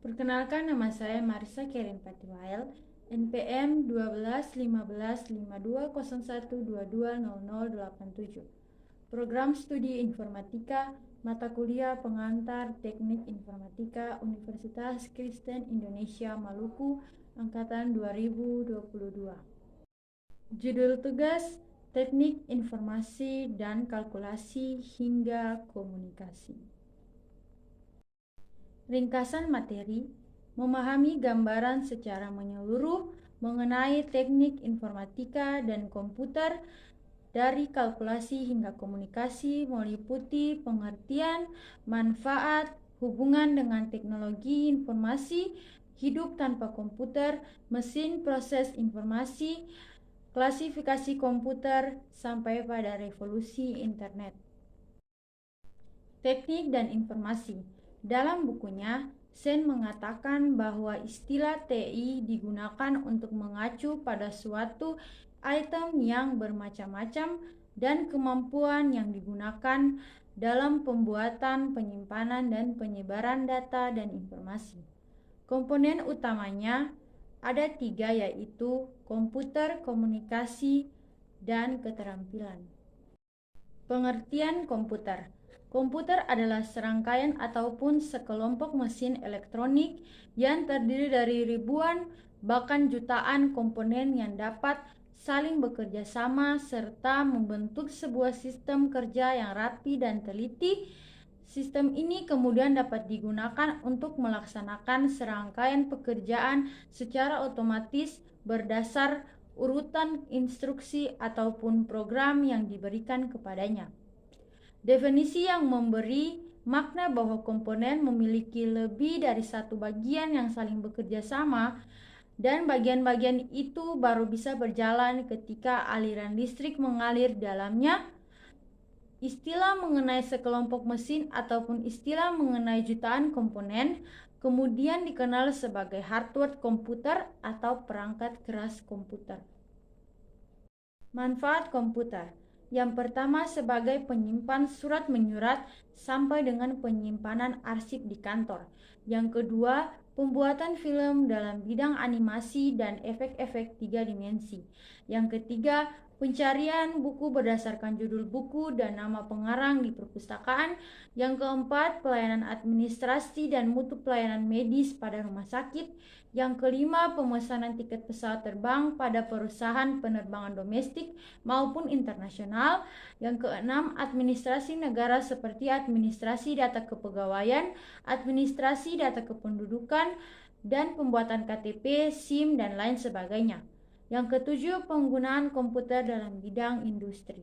Perkenalkan, nama saya Marisa Kerin Patiwael, NPM 12155201220087. Program Studi Informatika, mata kuliah pengantar Teknik Informatika Universitas Kristen Indonesia Maluku, angkatan 2022. Judul tugas: Teknik Informasi dan Kalkulasi hingga Komunikasi. Ringkasan materi: memahami gambaran secara menyeluruh mengenai teknik informatika dan komputer dari kalkulasi hingga komunikasi, meliputi pengertian, manfaat, hubungan dengan teknologi informasi, hidup tanpa komputer, mesin proses informasi, klasifikasi komputer, sampai pada revolusi internet. Teknik dan informasi. Dalam bukunya, Sen mengatakan bahwa istilah TI digunakan untuk mengacu pada suatu item yang bermacam-macam dan kemampuan yang digunakan dalam pembuatan, penyimpanan, dan penyebaran data dan informasi. Komponen utamanya ada 3, yaitu komputer, komunikasi, dan keterampilan. Pengertian komputer. Komputer adalah serangkaian ataupun sekelompok mesin elektronik yang terdiri dari ribuan bahkan jutaan komponen yang dapat saling bekerja sama serta membentuk sebuah sistem kerja yang rapi dan teliti. Sistem ini kemudian dapat digunakan untuk melaksanakan serangkaian pekerjaan secara otomatis berdasar urutan instruksi ataupun program yang diberikan kepadanya. Definisi yang memberi makna bahwa komponen memiliki lebih dari satu bagian yang saling bekerja sama, dan bagian-bagian itu baru bisa berjalan ketika aliran listrik mengalir dalamnya. Istilah mengenai sekelompok mesin ataupun istilah mengenai jutaan komponen kemudian dikenal sebagai hardware komputer atau perangkat keras komputer. Manfaat komputer. Yang pertama, sebagai penyimpan surat menyurat sampai dengan penyimpanan arsip di kantor. Yang kedua, pembuatan film dalam bidang animasi dan efek-efek 3 dimensi. Yang ketiga, pencarian buku berdasarkan judul buku dan nama pengarang di perpustakaan. Yang keempat, pelayanan administrasi dan mutu pelayanan medis pada rumah sakit. Yang kelima, pemesanan tiket pesawat terbang pada perusahaan penerbangan domestik maupun internasional. Yang keenam, administrasi negara seperti administrasi data kepegawaian, administrasi data kependudukan, dan pembuatan KTP, SIM, dan lain sebagainya. Yang ketujuh, penggunaan komputer dalam bidang industri.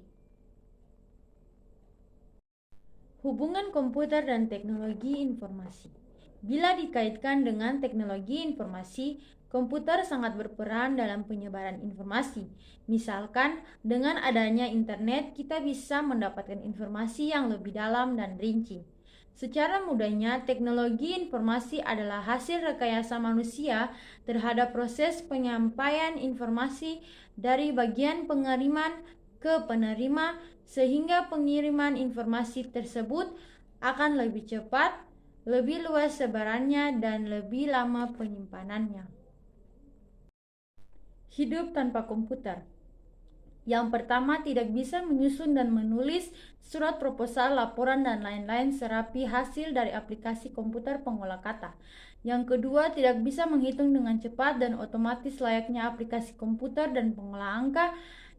Hubungan komputer dan teknologi informasi. Bila dikaitkan dengan teknologi informasi, komputer sangat berperan dalam penyebaran informasi. Misalkan, dengan adanya internet, kita bisa mendapatkan informasi yang lebih dalam dan rinci. Secara mudahnya, teknologi informasi adalah hasil rekayasa manusia terhadap proses penyampaian informasi dari bagian pengiriman ke penerima, sehingga pengiriman informasi tersebut akan lebih cepat, lebih luas sebarannya, dan lebih lama penyimpanannya. Hidup tanpa komputer. Yang pertama, tidak bisa menyusun dan menulis surat proposal, laporan, dan lain-lain serapi hasil dari aplikasi komputer pengolah kata. Yang kedua, tidak bisa menghitung dengan cepat dan otomatis layaknya aplikasi komputer dan pengolah angka.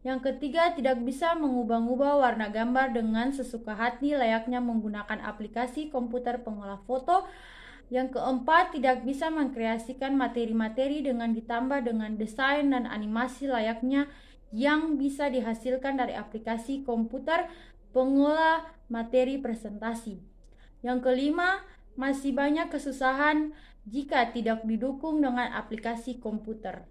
Yang ketiga, tidak bisa mengubah-ubah warna gambar dengan sesuka hati layaknya menggunakan aplikasi komputer pengolah foto. Yang keempat, tidak bisa mengkreasikan materi-materi dengan ditambah dengan desain dan animasi layaknya yang bisa dihasilkan dari aplikasi komputer pengolah materi presentasi. Yang kelima, masih banyak kesusahan jika tidak didukung dengan aplikasi komputer.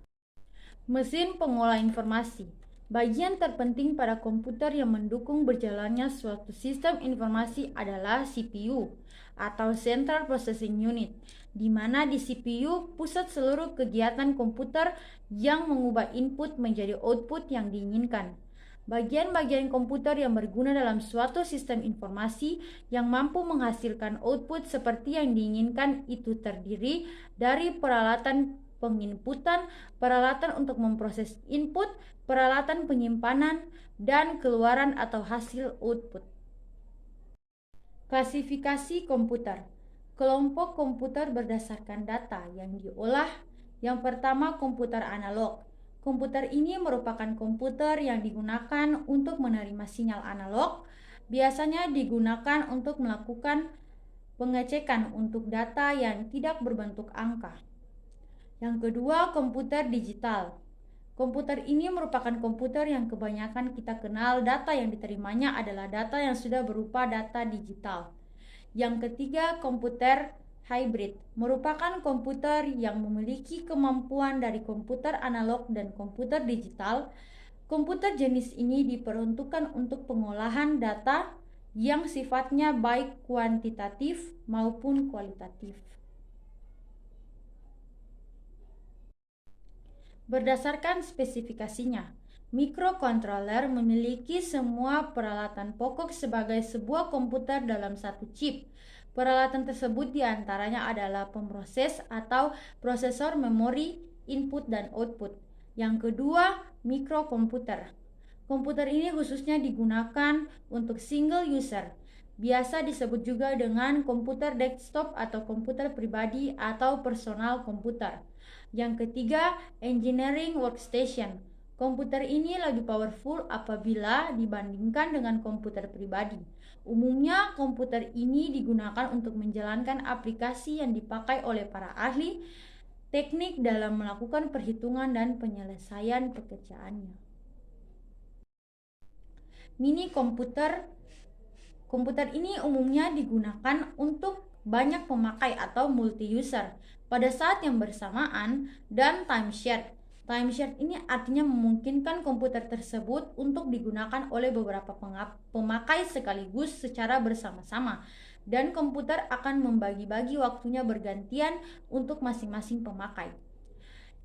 Mesin pengolah informasi. Bagian terpenting pada komputer yang mendukung berjalannya suatu sistem informasi adalah CPU atau Central Processing Unit, di mana di CPU pusat seluruh kegiatan komputer yang mengubah input menjadi output yang diinginkan. Bagian-bagian komputer yang berguna dalam suatu sistem informasi yang mampu menghasilkan output seperti yang diinginkan itu terdiri dari peralatan penginputan, peralatan untuk memproses input, peralatan penyimpanan, dan keluaran atau hasil output. Klasifikasi komputer. Kelompok komputer berdasarkan data yang diolah. Yang pertama, komputer analog. Komputer ini merupakan komputer yang digunakan untuk menerima sinyal analog. Biasanya digunakan untuk melakukan pengecekan untuk data yang tidak berbentuk angka. Yang kedua, komputer digital. Komputer ini merupakan komputer yang kebanyakan kita kenal, data yang diterimanya adalah data yang sudah berupa data digital. Yang ketiga, komputer hybrid merupakan komputer yang memiliki kemampuan dari komputer analog dan komputer digital. Komputer jenis ini diperuntukkan untuk pengolahan data yang sifatnya baik kuantitatif maupun kualitatif. Berdasarkan spesifikasinya, mikrokontroler memiliki semua peralatan pokok sebagai sebuah komputer dalam satu chip. Peralatan tersebut diantaranya adalah pemroses atau prosesor memori, input dan output. Yang kedua, mikrokomputer. Komputer ini khususnya digunakan untuk single user. Biasa disebut juga dengan komputer desktop atau komputer pribadi atau personal komputer. Yang ketiga, engineering workstation. Komputer ini lebih powerful apabila dibandingkan dengan komputer pribadi. Umumnya, komputer ini digunakan untuk menjalankan aplikasi yang dipakai oleh para ahli teknik dalam melakukan perhitungan dan penyelesaian pekerjaannya. Mini komputer. Komputer ini umumnya digunakan untuk banyak pemakai atau multi-user pada saat yang bersamaan dan time-shared. Time-shared ini artinya memungkinkan komputer tersebut untuk digunakan oleh beberapa pemakai sekaligus secara bersama-sama, dan komputer akan membagi-bagi waktunya bergantian untuk masing-masing pemakai.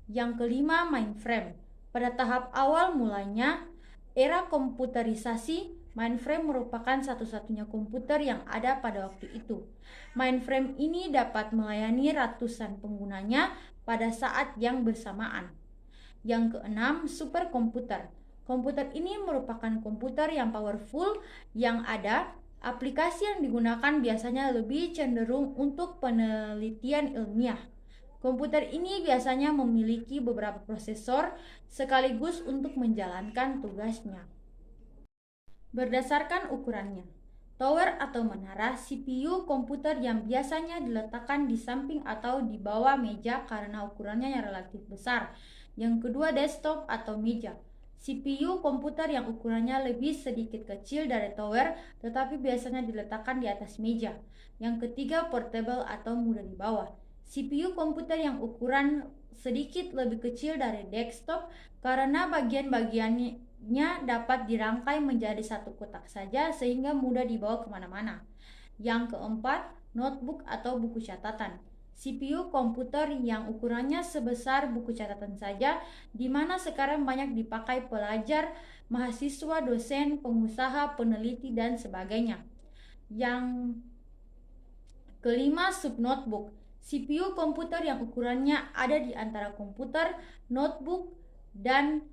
Yang kelima, mainframe. Pada tahap awal mulanya era komputerisasi, mainframe merupakan satu-satunya komputer yang ada pada waktu itu. Mainframe ini dapat melayani ratusan penggunanya pada saat yang bersamaan. Yang keenam, superkomputer. Komputer ini merupakan komputer yang powerful yang ada. Aplikasi yang digunakan biasanya lebih cenderung untuk penelitian ilmiah. Komputer ini biasanya memiliki beberapa prosesor sekaligus untuk menjalankan tugasnya. Berdasarkan ukurannya, tower atau menara CPU komputer yang biasanya diletakkan di samping atau di bawah meja karena ukurannya yang relatif besar. Yang kedua, desktop atau meja. CPU komputer yang ukurannya lebih sedikit kecil dari tower tetapi biasanya diletakkan di atas meja. Yang ketiga, portable atau mudah dibawa. CPU komputer yang ukuran sedikit lebih kecil dari desktop karena bagian-bagiannya dapat dirangkai menjadi satu kotak saja sehingga mudah dibawa kemana-mana. Yang keempat, notebook atau buku catatan. CPU komputer yang ukurannya sebesar buku catatan saja, di mana sekarang banyak dipakai pelajar, mahasiswa, dosen, pengusaha, peneliti, dan sebagainya. Yang kelima, subnotebook. CPU komputer yang ukurannya ada di antara komputer, notebook, dan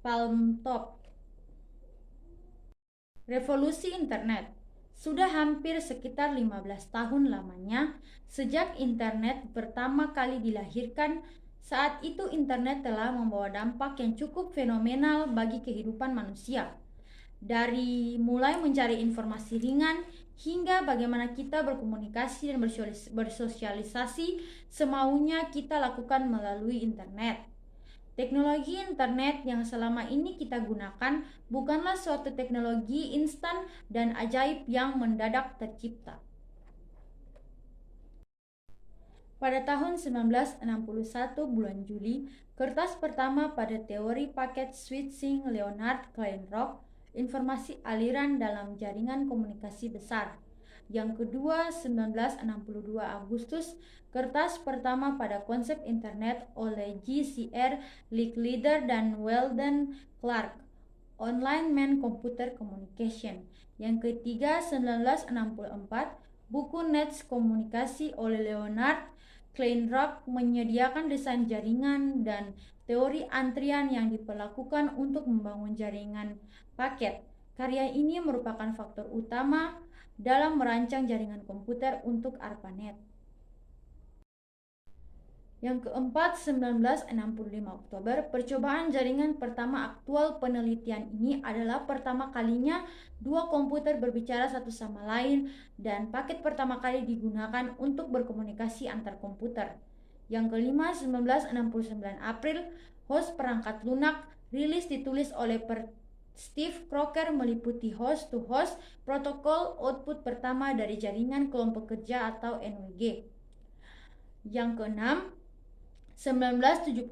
palm top. Revolusi internet. Sudah hampir sekitar 15 tahun lamanya sejak internet pertama kali dilahirkan. Saat itu internet telah membawa dampak yang cukup fenomenal bagi kehidupan manusia. Dari mulai mencari informasi ringan hingga bagaimana kita berkomunikasi dan bersosialisasi semaunya kita lakukan melalui internet. Teknologi internet yang selama ini kita gunakan bukanlah suatu teknologi instan dan ajaib yang mendadak tercipta. Pada tahun 1961 bulan Juli, kertas pertama pada teori paket switching Leonard Kleinrock, informasi aliran dalam jaringan komunikasi besar. Yang kedua, 1962 Agustus, kertas pertama pada konsep internet oleh G.C.R. Licklider dan Weldon Clark. Online Main Computer Communication. Yang ketiga, 1964, buku Nets Komunikasi oleh Leonard Kleinrock menyediakan desain jaringan dan teori antrian yang diperlakukan untuk membangun jaringan paket. Karya ini merupakan faktor utama dalam merancang jaringan komputer untuk ARPANET. Yang keempat, 1965 Oktober, percobaan jaringan pertama. Aktual penelitian ini adalah pertama kalinya dua komputer berbicara satu sama lain dan paket pertama kali digunakan untuk berkomunikasi antar komputer. Yang kelima, 1969 April, host perangkat lunak rilis ditulis oleh Steve Crocker meliputi host-to-host protokol output pertama dari jaringan kelompok kerja atau NWG. Yang keenam, 1971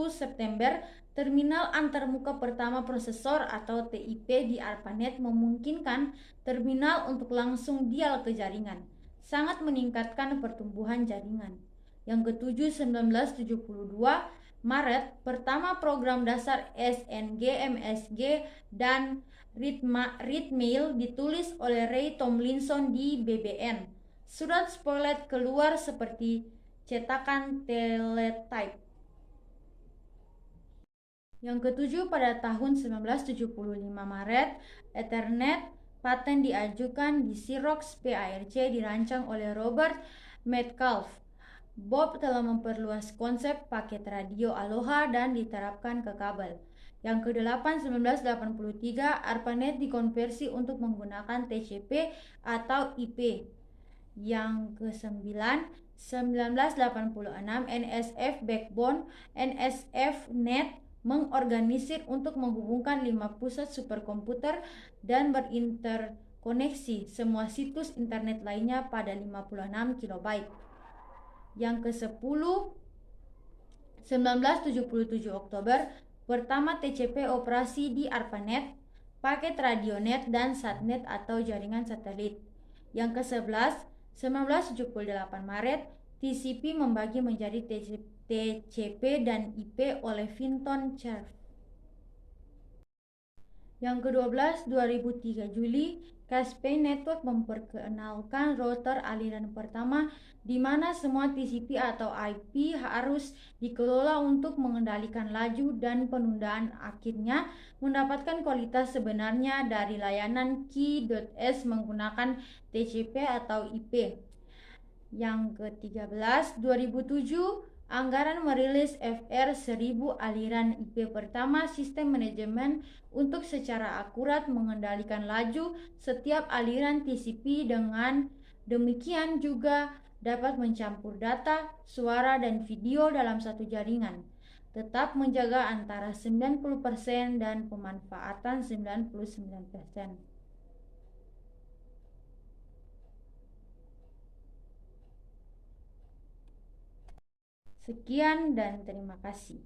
September, terminal antarmuka pertama prosesor atau TIP di ARPANET memungkinkan terminal untuk langsung dial ke jaringan, sangat meningkatkan pertumbuhan jaringan. Yang ketujuh, 1972 Maret, pertama program dasar SNG, MSG, dan Readmail ditulis oleh Ray Tomlinson di BBN. Surat spoiler keluar seperti cetakan teletype. Yang ketujuh, pada tahun 1975 Maret, Ethernet paten diajukan di Xerox PARC dirancang oleh Robert Metcalfe. Bob telah memperluas konsep paket radio Aloha dan diterapkan ke kabel. Yang ke-8, 1983, ARPANET dikonversi untuk menggunakan TCP atau IP. Yang ke-9, 1986, NSF Backbone, NSF-Net mengorganisir untuk menghubungkan 5 pusat superkomputer dan berinterkoneksi semua situs internet lainnya pada 56 KB. Yang ke-10, 1977 Oktober, pertama TCP operasi di ARPANET, paket radionet dan satnet atau jaringan satelit. Yang ke-11, 1978 Maret, TCP membagi menjadi TCP dan IP oleh Vinton Cerf. Yang ke-12, 2003 Juli, Casper Network memperkenalkan router aliran pertama di mana semua TCP atau IP harus dikelola untuk mengendalikan laju dan penundaan, akhirnya mendapatkan kualitas sebenarnya dari layanan Key.S menggunakan TCP atau IP. Yang ke-13, 2007, anggaran merilis FR1000 aliran IP pertama sistem manajemen untuk secara akurat mengendalikan laju setiap aliran TCP. Dengan demikian juga dapat mencampur data, suara, dan video dalam satu jaringan, tetap menjaga antara 90% dan pemanfaatan 99%. Sekian dan terima kasih.